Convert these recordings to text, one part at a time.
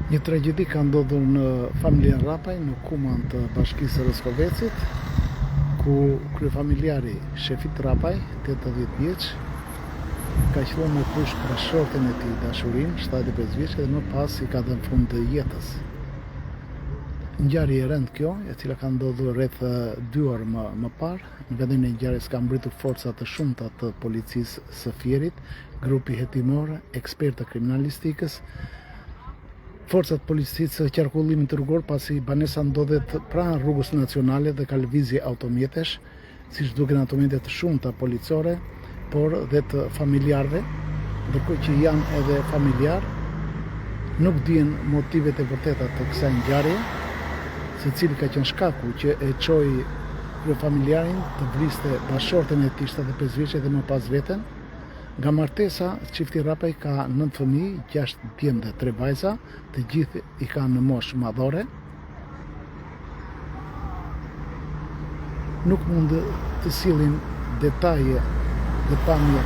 Një tragjedi ka ndodhur në familjen Rapaj, në kumën të bashkisë Roskovecit, ku kryefamiljari Shefit Rapaj, 80 vjeç, ka qenë në kush për shorten e tij dashurin, 75 vjeç, dhe më pas i ka dhënë fund të jetës. Ngjarje e rëndë kjo, e cila ka ndodhur rreth 2 orë më parë. Në vendin e ngjarjes ka mbritur forca të shumta të policisë së Fierit, grupi hetimor, ekspertë të kriminalistikës, forcat policisë së qarkullimit rrugor, pasi banesa ndodhet pranë rrugës nacionale dhe ka lëvizje automjetesh, siç duken ato momente të shumta policore, por dhe të familjarëve, ndërkohë që janë edhe familjar. Nuk dihen motivet e vërteta të kësaj ngjarje, se cili ka qenë shkaku që e çoi kryefamiljarin të vriste bashorten e tij 75 vjeçe dhe më pas veten. Nga martesa, çifti Rapaj ka 9 fëmijë, 6 djemë dhe 3 vajza, të gjithë i kanë në moshë madhore. Nuk mund të sillim detaje dhe pamje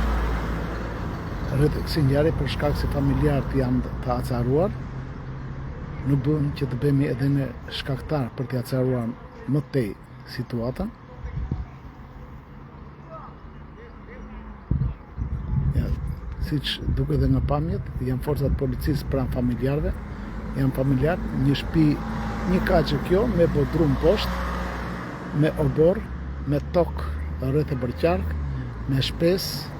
rreth kësaj ngjarje për shkak se familjarët janë të acaruar. Nuk duhen që të bëhemi edhe ne shkaktar për të acaruar më tej situatën. Siç duket edhe nga pamjet, janë forcat policisë pranë familjarëve, janë familjar, një shtëpi, një kaqe kjo, me bodrum poshtë, me obor, me tokë rreth e bërqark, me shpesë,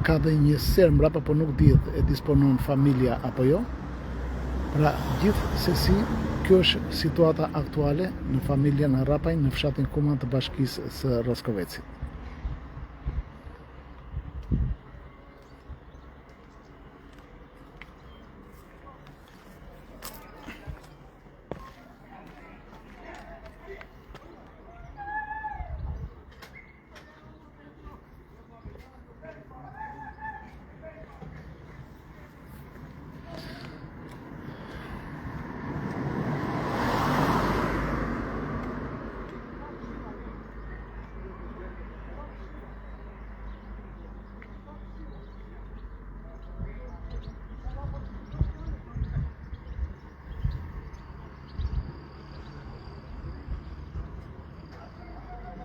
ka dhe një ser mbrapa, por nuk dihet e disponon familja apo jo. Pra, gjithsesi, kjo është situata aktuale në familjen Rapaj në fshatin Kuman të bashkisë së Roskovecit.